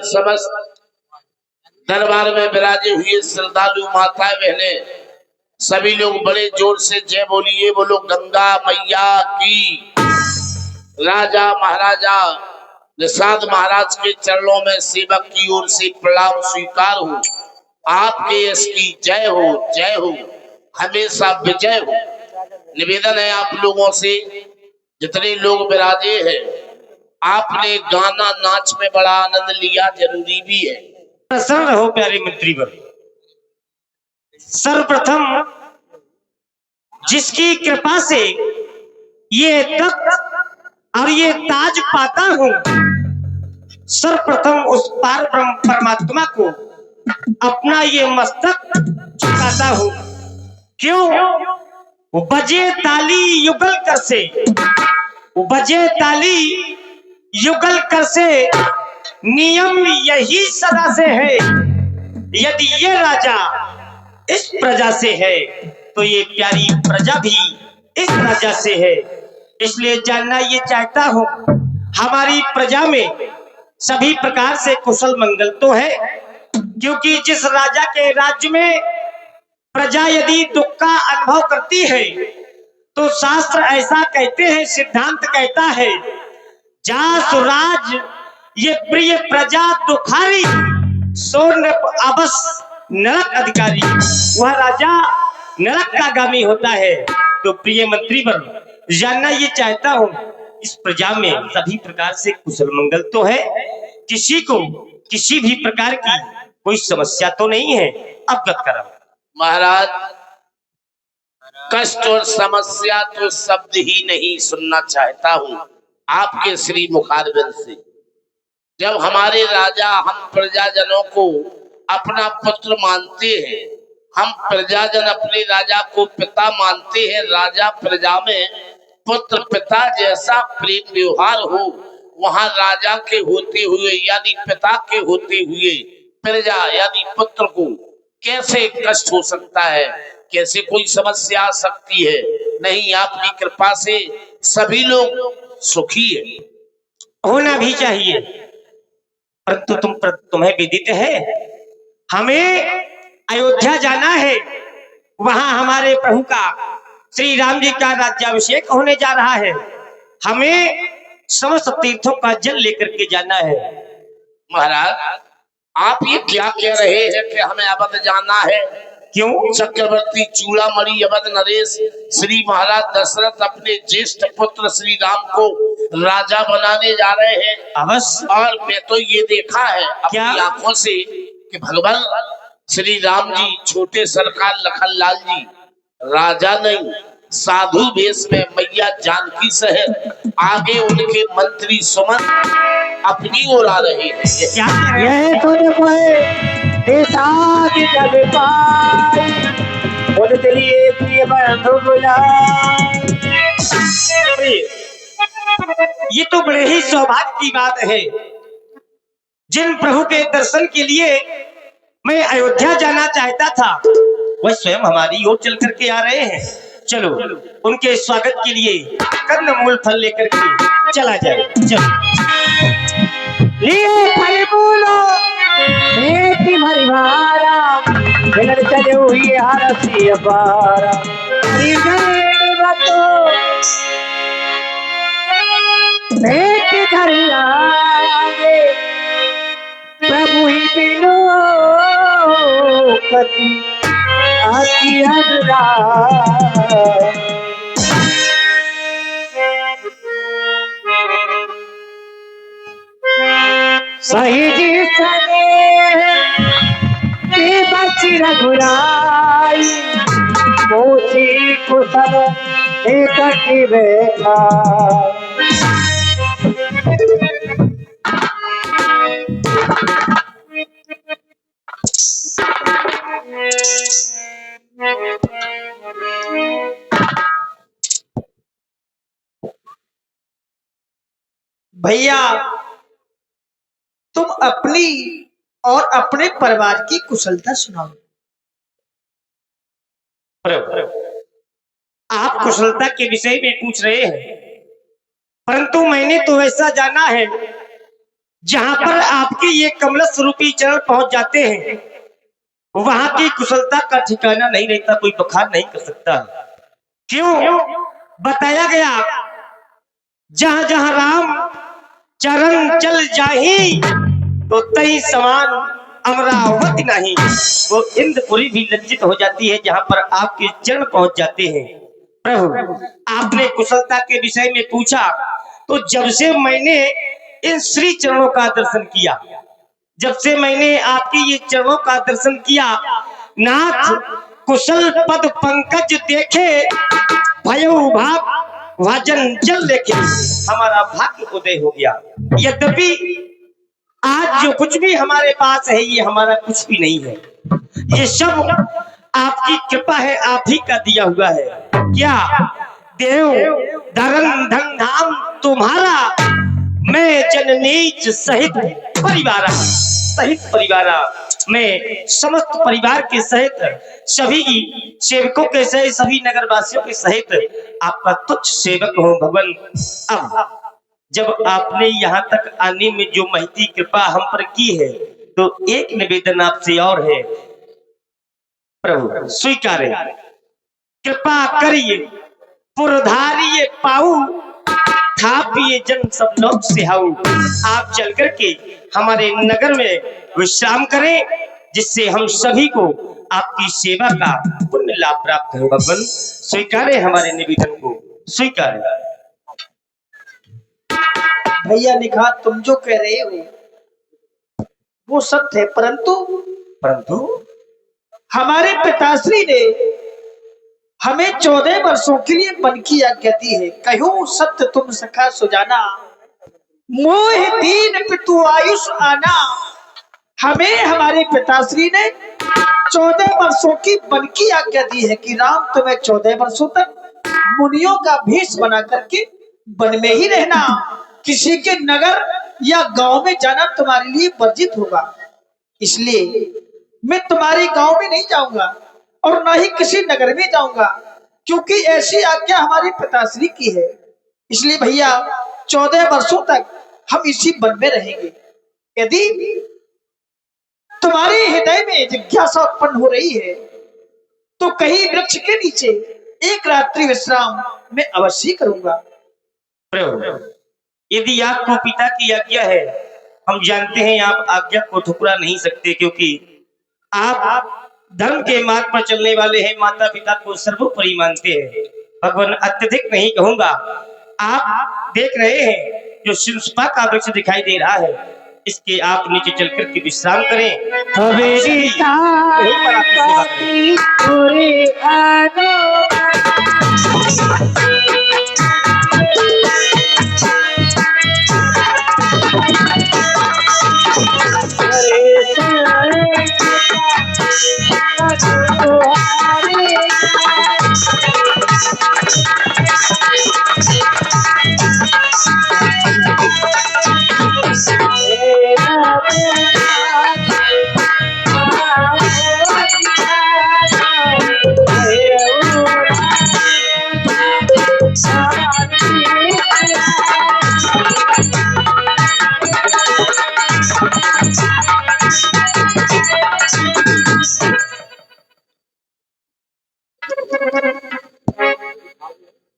समस्त दरबार में विराजे हुए श्रद्धालु माताएं बहने सभी लोग बड़े जोर से जय बोलिए। बोलो गंगा मैया की। राजा महाराजा निषाद महाराज के चरणों में सेवक की ओर से प्रणाम स्वीकार हो। आपके यश की जय हो, जय हो, हमेशा विजय हो। निवेदन है आप लोगों से, जितने लोग विराजे हैं, आपने गाना नाच में बड़ा आनंद लिया, जरूरी भी है। प्रसन्न रहो प्यारे मंत्रीवर। सर्वप्रथम जिसकी कृपा से ये तख्त और ये ताज पाता हूं, सर्वप्रथम उस पार ब्रह्म परमात्मा को अपना ये मस्तक झुकाता हूं। क्यों? बजे ताली युगल कर से, बजे ताली युगल कर से, नियम यही सदा से है। यदि ये राजा इस प्रजा से है तो ये प्यारी प्रजा भी इस राजा से है। इसलिए जानना ये चाहता हूं, हमारी प्रजा में सभी प्रकार से कुशल मंगल तो है, क्योंकि जिस राजा के राज्य में प्रजा यदि दुख का अनुभव करती है तो शास्त्र ऐसा कहते हैं, सिद्धांत कहता है, जा सुराज ये प्रिय प्रजा दुखारी, सोन अबस नरक अधिकारी। वह राजा नरक का गामी होता है। तो प्रिय मंत्री पर जानना ये चाहता हूं, इस प्रजा में सभी प्रकार से कुशल मंगल तो है, किसी को किसी भी प्रकार की कोई समस्या तो नहीं है? अवगत करो महाराज। कष्ट और समस्या तो शब्द ही नहीं सुनना चाहता हूं आपके श्री मुखारबिंद से। जब हमारे राजा हम प्रजाजनों को अपना पुत्र मानते हैं, हम प्रजाजन अपने राजा को पिता मानते हैं, राजा प्रजा में पुत्र पिता जैसा प्रेम व्यवहार हो, वहां राजा के होते हुए यानी पिता के होते हुए प्रजा यानी पुत्र को कैसे कष्ट हो सकता है, कैसे कोई समस्या आ सकती है? नहीं, आपकी कृपा से सभी लोग सुखी है। होना भी चाहिए, परंतु तुम्हें विदित है, हमें अयोध्या जाना है। वहां हमारे प्रभु का श्री राम जी का राज्याभिषेक होने जा रहा है। हमें समस्त तीर्थों का जल लेकर के जाना है। महाराज, आप ये क्या कह रहे हैं कि हमें अवध जाना है? क्यों? चक्रवर्ती चूड़ामणि अवध नरेश श्री महाराज दशरथ अपने ज्येष्ठ पुत्र श्री राम को राजा बनाने जा रहे हैं। अवश्य। और मैं तो ये देखा है अपनी आंखों से कि भगवान श्री राम जी छोटे सरकार लखन लाल जी राजा नहीं साधु वेश में मैया जानकी सहित आगे उनके मंत्री सुमन अपनी ओर आ रहे हैं। यह तो देखो है जब पाई बोले चलिए प्रिय बंधु बुलाए। ये तो बड़े ही सौभाग्य की बात है। जिन प्रभु के दर्शन के लिए मैं अयोध्या जाना चाहता था, वह स्वयं हमारी ओर चल करके आ रहे हैं। चलो उनके स्वागत के लिए कंदमूल फल लेकर के चला जाए। चलो लिए फल बोलो बेटी भरी भारा बिलर चले हुए हरसी अपारा बेटी धरी आगे प्रभु ही बिनो कति आती हजरा सही जी सने बची रघुराई मोची कुशल एकठी बैठा। भैया, तुम अपनी और अपने परिवार की कुशलता सुनाओ। आप कुशलता के विषय में पूछ रहे हैं, परंतु मैंने तो ऐसा जाना है जहां पर आपके ये कमलस रूपी चरण पहुंच जाते हैं, वहां की कुशलता का ठिकाना नहीं रहता, कोई बखान नहीं कर सकता। क्यों? बताया गया, जहां जहां राम चरण चल जाही, तो तई समान अमरावती नहीं। वो इंद्रपुरी भी लज्जित हो जाती है जहां पर आपके चरण पहुंच जाते हैं। प्रभु, आपने कुशलता के विषय में पूछा, तो जब से मैंने इन श्री चरणों का दर्शन किया, जब से मैंने आपके ये चरणों का दर्शन किया, नाथ कुशल पद पंकज देखे, भयो भाव भजन जल लेके हमारा भाग्य उदय हो गया। यद्यपि आज जो कुछ भी हमारे पास है, ये हमारा कुछ भी नहीं है, ये सब आपकी कृपा है, आप ही का दिया हुआ है। क्या देव धर्म धन धाम तुम्हारा, मैं जननीच सहित परिवार मैं समस्त परिवार के सहित, सभी सेवकों के सहित, सभी नगरवासियों के सहित आपका तुच्छ सेवक हूँ भगवान। अब जब आपने यहाँ तक आने में जो महती कृपा हम पर की है, तो एक निवेदन आपसे और है, प्रभु स्वीकारें, कृपा करिए, पुरधारिये पाऊ, थापिए जन सब लोग सिहाऊ। आप चल करके हमारे नगर में विश्राम करें, जिससे हम सभी को आपकी सेवा का पुण्य लाभ प्राप्त हो। भगवान स्वीकारें हमारे निवेदन को, स्वीकारें। भैया निखा, तुम जो कह रहे हो वो सत्य है, परंतु हमारे पिताश्री ने हमें 14 वर्षों के लिए वन की आज्ञा दी है। कहो सत्य तुम सखा सुजाना, मोह दीन पितु आयुष आना। हमें हमारे पिताश्री ने 14 वर्षों की वन की आज्ञा दी है कि राम तुम्हें 14 वर्षों तक मुनियों का भेष बना करके वन में ही रहना, किसी के नगर या गांव में जाना तुम्हारे लिए वर्जित होगा। इसलिए मैं तुम्हारे गांव में नहीं जाऊंगा और ना ही किसी नगर में जाऊंगा, क्योंकि ऐसी आज्ञा हमारे पिताश्री की है। इसलिए भैया 14 वर्षों तक हम इसी वन में रहेंगे। यदि तुम्हारे हृदय में जिज्ञासा उत्पन्न हो रही है, तो कहीं वृक्ष के नीचे एक रात्रि विश्राम मैं अवश्य करूंगा। प्रभु, यदि आपको पिता की आज्ञा है, हम जानते हैं आप आज्ञा को ठुकरा नहीं सकते, क्योंकि आप धर्म के मार्ग पर चलने वाले हैं, माता पिता को सर्वोपरि मानते हैं। भगवान अत्यधिक नहीं कहूंगा, आप देख रहे हैं जो शिवसुपा का वृक्ष दिखाई दे रहा है, इसके आप नीचे चल करके विश्राम करें।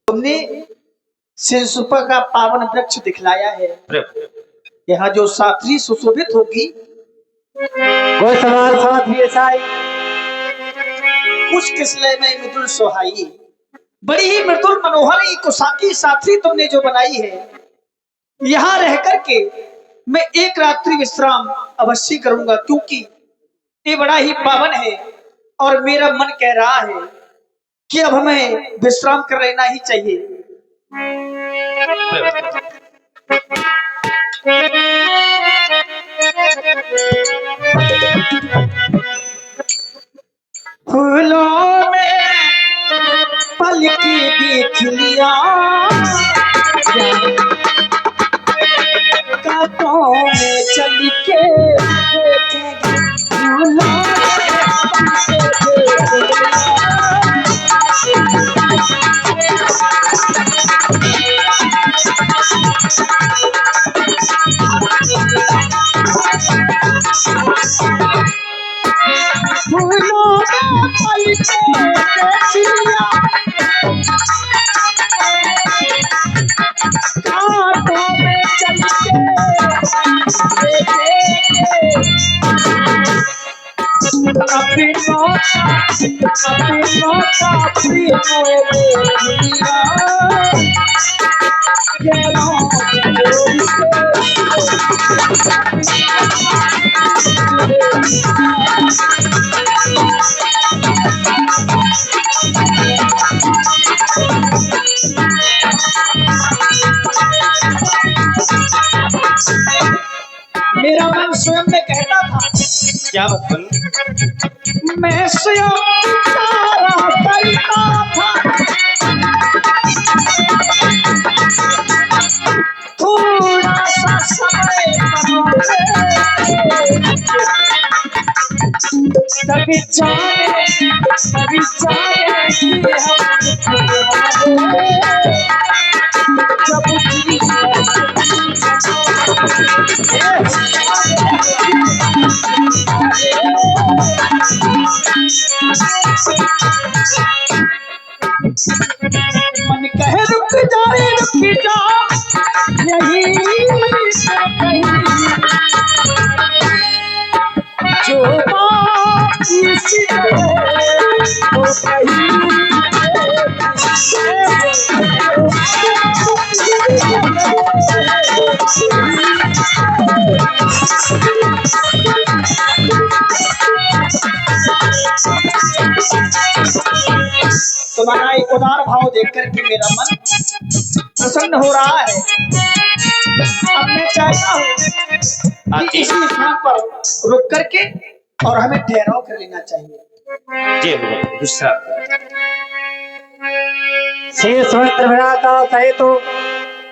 तुमने शिवसुपा का पावन वृक्ष दिखलाया है, यहाँ जो साथी सुशोभित होगी, कोई सवाल साथी ऐसा ही कुछ किसले में मृदुल सोहाई, बड़ी ही मृदुल मनोहर कुशाकी साथी तुमने जो बनाई है, यहाँ रह करके मैं एक रात्रि विश्राम अवश्य करूंगा, क्योंकि ये बड़ा ही पावन है और मेरा मन कह रहा है कि अब हमें विश्राम कर लेना ही चाहिए। फूलों में पलकी देख लिया, कांटों में चल के देखेंगे, फूलों में देख लिया कांटों में चल के अपनी मौका अपनी मेरा मन स्वयं में कहता था, क्या बचपन? मैं स्वयं तारा करता था, थोड़ा सा समय कभी जाने कि मन कहे रुक जा यही कहीं जो बात इसी वो तुम्हारा एक उदार भाव देख करके मेरा मन प्रसन्न हो रहा है। अब मैं चाहता हूँ कि इसी स्थान पर रुक करके और हमें ठहराव कर लेना चाहिए। जी दूसरा शेष मंत्र बनाता सहे तो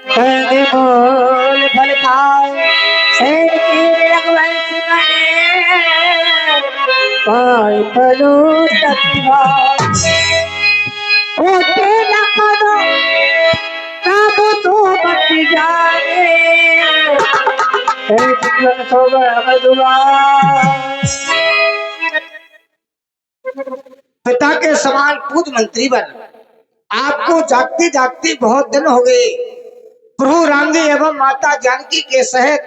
कहने बोल फल खाओ शेर की रघुवंश बने पाए फलो तत्वा ओ तेरा कदो कब तो बच जाए जीवन सोबर मधुआ। पिता के समान पूज मंत्री बन आपको जागते जागते बहुत दिन हो गए। प्रभु रामदेव एवं माता जानकी के सहित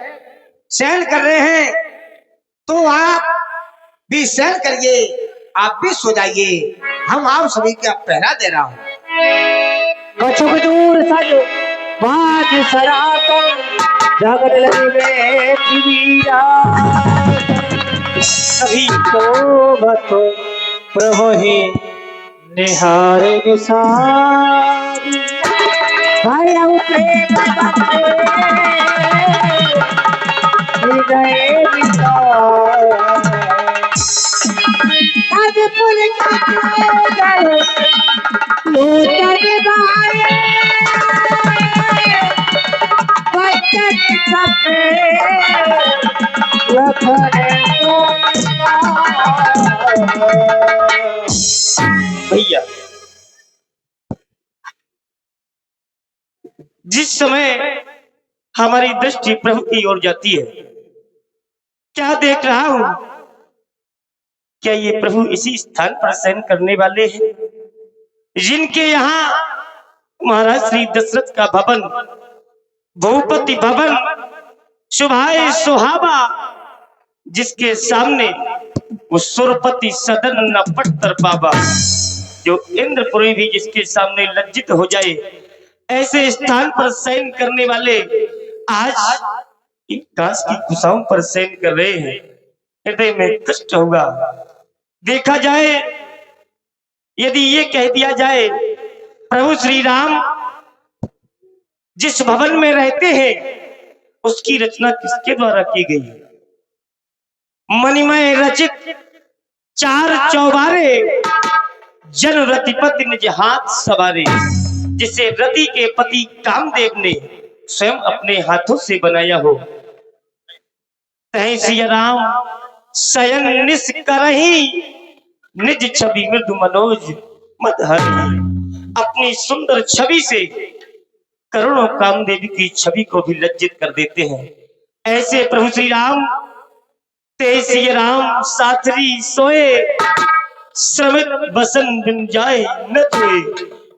शयन कर रहे हैं, तो आप भी शयन करिए, आप भी सो जाइए। हम आप सभी का पहरा दे रहा हूँ। कछुक दूर सज बाज सरातो जगत लगे पृथ्वीरा सभी तो भतो प्रभु ही निहार निसारी भाई प्रेम हृदय विचार आज पुल गए लूटन बारे बचत सपे भैया, जिस समय हमारी दृष्टि प्रभु की ओर जाती है, क्या देख रहा हूं? क्या ये प्रभु इसी स्थान पर शयन करने वाले हैं, जिनके यहाँ महाराज श्री दशरथ का भवन, भूपति भवन सुभाए सुहावा, जिसके सामने वो सुरपति सदन न पट्टर बाबा, जो इंद्रपुरी भी जिसके सामने लज्जित हो जाए, ऐसे स्थान पर शयन करने वाले आज काश की कुशाओं पर शयन कर रहे हैं। हृदय में कष्ट होगा। देखा जाए, यदि ये कह दिया जाए प्रभु श्री राम जिस भवन में रहते हैं उसकी रचना किसके द्वारा की गई है? मणिमय रचित 4 चौबारे जन रतिपति निज हाथ सवारे, जिसे रति के पति कामदेव ने स्वयं अपने हाथों से बनाया हो। तै सिया राम शयन निस करही निज छवि मृदु मनोज मत हरि, अपनी सुंदर छवि से करोड़ों कामदेव की छवि को भी लज्जित कर देते हैं। ऐसे प्रभु श्री राम, तै सिया राम साथरी सोए श्रमित बसन बिन जाए न धोए।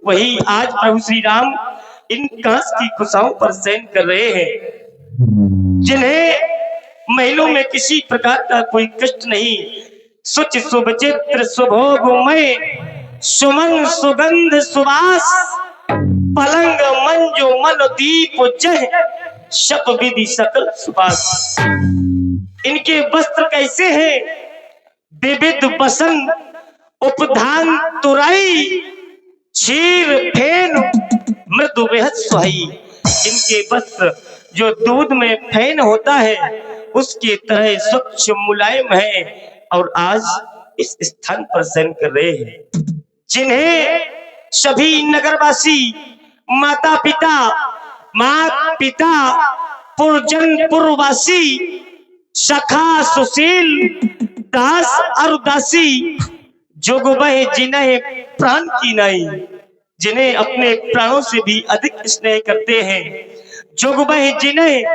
वही आज प्रभु श्री राम इन कांस की कुशाओं पर शयन कर रहे हैं, जिन्हें महलों में किसी प्रकार का कोई कष्ट नहीं। सुच सुभचित्र सुभोगमय सुमन सुगंध सुवास, पलंग मंजो मन दीप जह शप विधि सकल सुबास। इनके वस्त्र कैसे हैं? विविध बसन उपधान तुराई, क्षीर फेन मृदु बेहद सुहाई। इनके वस्त्र जो दूध में फेन होता है उसके तरह स्वच्छ मुलायम है, और आज इस स्थान पर शयन कर रहे हैं, जिन्हें सभी नगरवासी माता पिता पुरजन पुरवासी सखा सुशील दास और दासी, जोग बह जिन्हें प्राण की नाई, जिन्हें अपने प्राणों से भी अधिक स्नेह करते हैं, जोग बह जिन्हें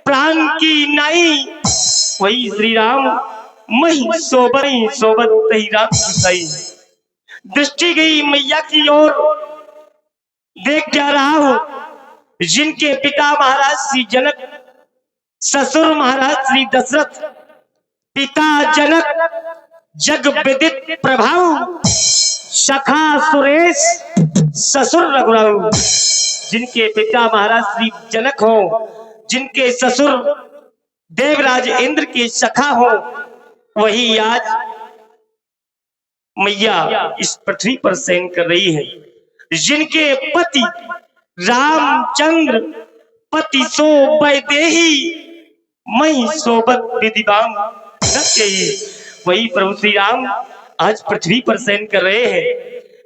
प्राण की नाई। वही श्री राम मही सोबत तही राम की। दृष्टि गई मैया की ओर, देख जा रहा हूं, जिनके पिता महाराज श्री जनक, ससुर महाराज श्री दशरथ, पिता जनक जग विदित प्रभाव, सखा सुरेश ससुर रघुराऊ। जिनके पिता महाराज श्री जनक हो, जिनके ससुर देवराज इंद्र के सखा हो, वही आज मैया इस पृथ्वी पर शयन कर रही है। जिनके पति रामचंद्र पति सो वैदेही, मई सोबत विधिवान न चाहिए। वही प्रभु श्री राम आज पृथ्वी पर शयन कर रहे हैं।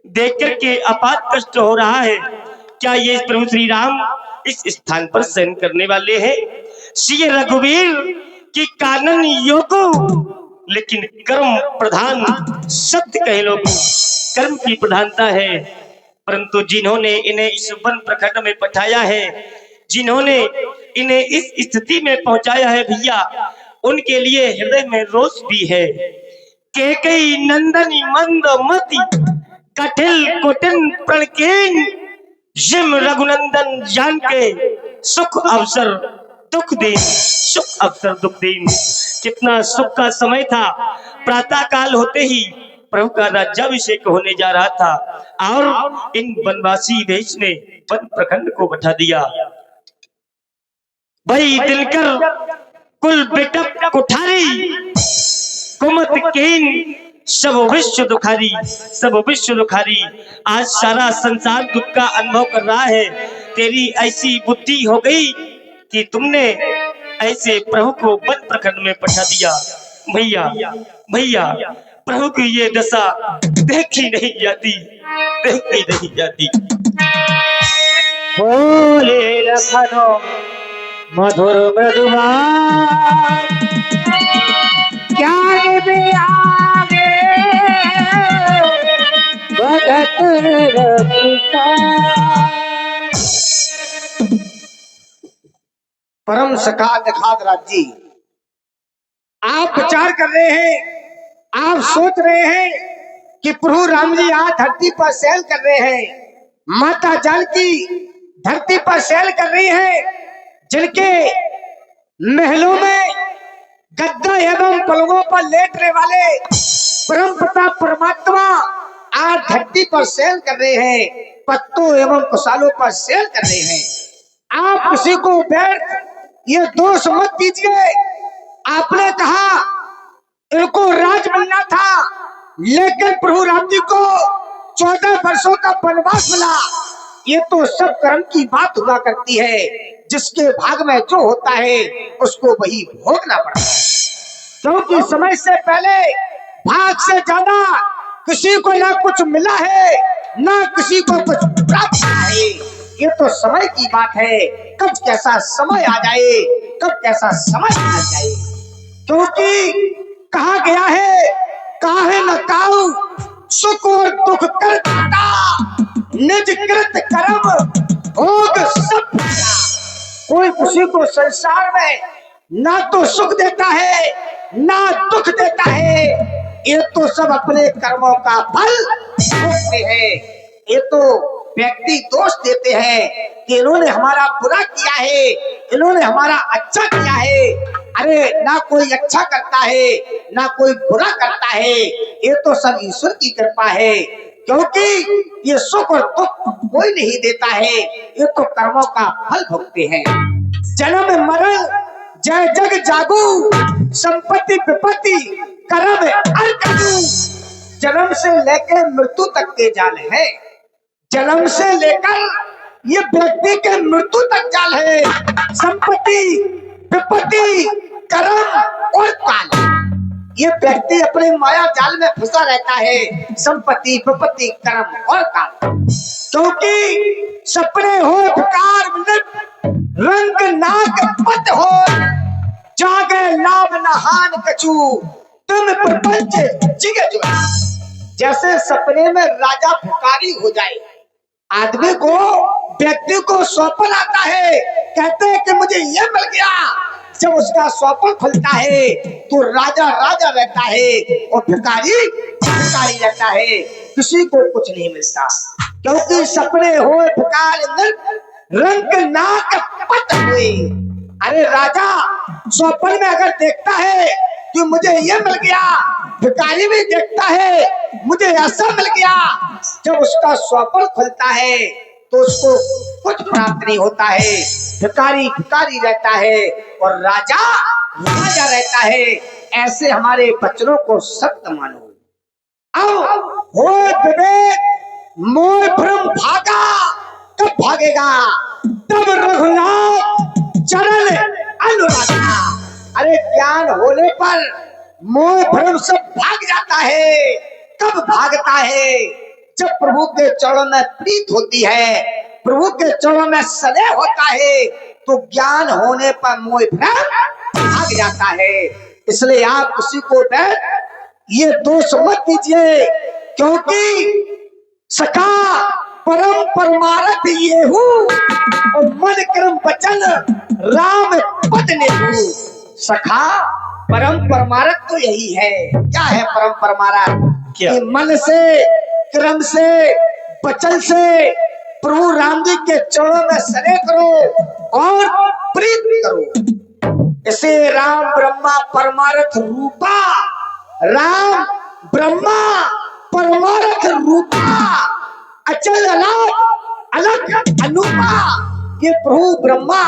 देख करके अपार कष्ट हो रहा है। क्या ये प्रभु श्री राम इस स्थान पर शयन करने वाले हैं? श्री रघुवीर की कानन योगो, लेकिन कर्म प्रधान सत्य कहे लोग, कर्म की प्रधानता है। परंतु जिन्होंने इन्हें इस वन प्रखंड में पठाया है, जिन्होंने इन्हें इस स्थिति में पहुंचाया है भैया, उनके लिए हृदय में रोष भी है। केकई नंदनी मंद मति, कठिल कुटिन प्रणकीन, जिम रघुनंदन जान के सुख अवसर दुख दीन, सुख अवसर दुख दीन। कितना सुख का समय था। प्रातः काल होते ही प्रभु का राज्याभिषेक होने जा रहा था, और इन वनवासी देश ने वन प्रखंड को बैठा दिया। भाई दिलकर कुल बिटप कुठारी, कुमत कीन सब विश्व दुखारी, सब विश्व दुखारी। आज सारा संसार दुख का अनुभव कर रहा है। तेरी ऐसी बुद्धि हो गई कि तुमने ऐसे प्रभु को वन प्रखंड में पठा दिया। भैया भैया, प्रभु की ये दशा देखी नहीं जाती, देखी नहीं जाती। बोले लखनो मधुर मृदुवान, क्या भी आगे भगत परम सखा निखात राज जी, आप विचार कर रहे हैं, आप सोच रहे हैं कि प्रभु राम जी आज धरती पर शयन कर रहे हैं, माता जानकी धरती पर शयन कर रही है, जिनके महलों में गद्दा एवं पलंगों पर लेटने वाले परम पिता परमात्मा आज धरती पर शयन कर रहे हैं, पत्तों एवं कुशालों पर शयन कर रहे हैं। आप किसी को बैठ ये दोष मत दीजिए। आपने कहा इनको राज मिलना था, लेकिन प्रभु राम जी को 14 वर्षों का वनवास मिला। ये तो सब कर्म की बात हुआ करती है, जिसके भाग में जो होता है उसको वही भोगना पड़ता है। क्योंकि समय से पहले भाग से ज्यादा किसी को ना कुछ मिला है, ना किसी को कुछ प्राप्त हुआ है। ये तो समय की बात है, कब कैसा समय आ जाए, कब कैसा समय आ जाए। क्योंकि कहा गया है, काहे न काऊ सुख और दुख कर दाता, निज कृत कर्म भोग सब पाया। कोई किसी को संसार में ना तो सुख देता है, ना दुख देता है। ये तो सब अपने कर्मों का फल भोगते हैं। ये तो व्यक्ति दोष देते हैं कि इन्होंने हमारा बुरा किया है, इन्होंने हमारा अच्छा किया है। अरे ना कोई अच्छा करता है ना कोई बुरा करता है, ये तो सब ईश्वर की कृपा है, क्योंकि ये सुख और दुख कोई नहीं देता है, ये तो कर्मों का फल भोगते हैं। जन्म मरण जय जग जागू, संपत्ति विपत्ति कर्म अर्कू। जन्म से लेकर मृत्यु तक के जाल है, जन्म से लेकर ये व्यक्ति के मृत्यु तक जाल है। संपत्ति विपत्ति कर्म और काल, ये व्यक्ति अपने माया जाल में फंसा रहता है। संपत्ति विपत्ति कर्म और काल, क्योंकि सपने हो विकार रंग नाक पत हो, जागे लाभ नहान कछु तुम प्रपंच जिगे जो। जैसे सपने में राजा भिखारी हो जाए, आदमी को व्यक्ति को स्वप्न आता है, कहते हैं कि मुझे ये मिल गया। जब उसका स्वप्न खुलता है तो राजा राजा रहता है और भिखारी भिखारी रहता है, किसी को कुछ नहीं मिलता। क्योंकि सपने हो भिखार रंग नाक पत हुए। अरे राजा स्वप्न में अगर देखता है कि मुझे ये मिल गया, भिखारी भी देखता है मुझे ऐसा मिल गया। जब उसका स्वप्न खुलता है तो उसको कुछ प्राप्त नहीं होता है, भिखारी भिखारी रहता है और राजा राजा रहता है। ऐसे हमारे बच्चों को सत्य मानो। अब हो विवेक मोह भ्रम भागा, कब भागेगा तब रघुनाथ चरण अनुरागा। अरे ज्ञान होने पर मोह भ्रम सब भाग जाता है। कब भागता है? जब प्रभु के चरणों में प्रीत होती है, प्रभु के चरणों में स्नेह होता है, तो ज्ञान होने पर मोह भ्रम भाग जाता है। इसलिए आप किसी को ये दोष मत दीजिए, क्योंकि सखा परम परमारथ ये हूँ और मन कर्म वचन राम पद लेहू। सखा परम परमारथ तो यही है। क्या है परम परमारथ? कि मन से कर्म से वचन से प्रभु राम जी के चरणों में स्नेह करो और प्रीत करो। इसे राम ब्रह्मा परमारथ रूपा, राम ब्रह्मा परमारथ रूपा, अचल अलग अलग अनूपा। ये प्रभु ब्रह्मा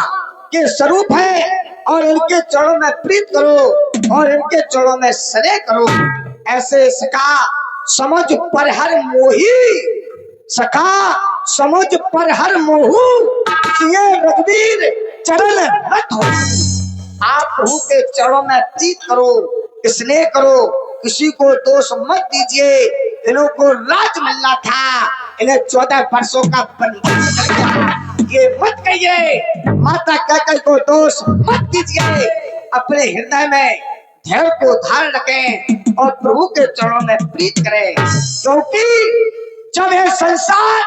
के स्वरूप है और इनके चरणों में प्रीत करो और इनके चरणों में स्नेह करो। ऐसे सखा समझ पर हर मोही, सखा समझ पर हर मोहू, ये रघुवीर चरण रत हो। आप प्रभु के चरणों में प्रीत करो, स्नेह करो, किसी को दोष मत दीजिए। इन्हों को राज मिलना था, इन्हें 14 वर्षों का बंधन मिल गया। ये मत कहिए, माता कहकर को दोष मत दीजिए। अपने हृदय में धैर्य को धारण रखें और प्रभु के चरणों में प्रीत करें, क्योंकि जब ये संसार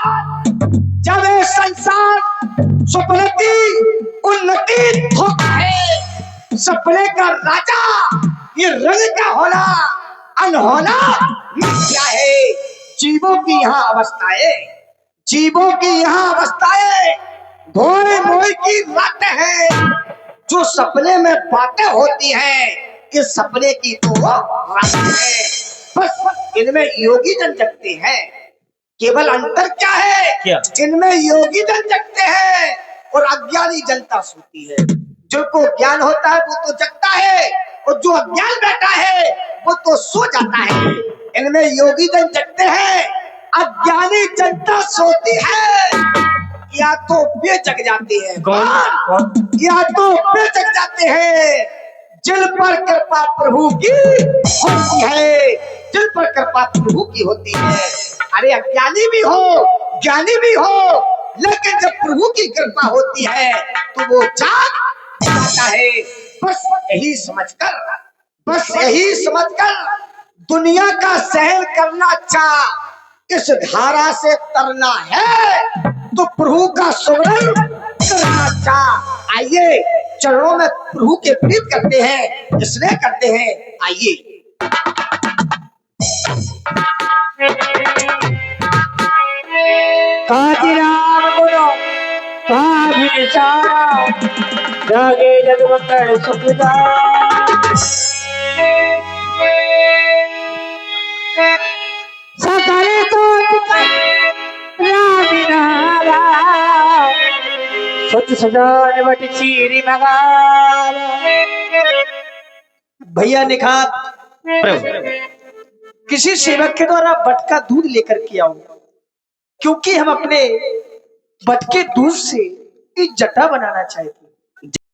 सुपलती उन्नति धोखा है। सपने का राजा ये रंग का होना अनहोना मिथ्या है। जीवों की यहाँ अवस्थाएं, जीवों की यहाँ अवस्थाएं धोए मोह की बातें हैं। जो सपने में बातें होती हैं, ये सपने की तो रातें हैं। बस इनमें योगी जन जगते हैं। केवल अंतर क्या है? क्या? इनमें योगी जन जगते हैं और अज्ञानी जनता सोती है। जिनको ज्ञान होता है वो तो जगता है और जो अज्ञान बैठा है वो तो सो जाता है। इनमें योगी जन जगते हैं, अज्ञानी जनता सोती है। या तो वे जग जाते हैं, कौन? या तो वे जग जाते हैं जिन पर कृपा प्रभु की होती है, जिन पर कृपा प्रभु की होती है। अरे अज्ञानी भी हो ज्ञानी भी हो, लेकिन जब प्रभु की कृपा होती है तो वो जाग जाता है। बस यही समझकर दुनिया का सहन करना चाह, इस धारा से तरना है तो प्रभु का सुमरन करना चाह। आइए चरणों में प्रभु के प्रीत करते हैं, स्नेह करते हैं। आइए काजी राम गुनो भाभी सारा जागे जगमंगल सुखदा सकल तो रामी नारा सच सजाने बट चीरी मगार भैया निखात किसी सेवक के द्वारा बट का दूध लेकर के आओ, क्योंकि हम अपने बट के दूध से एक जटा बनाना चाहते हैं।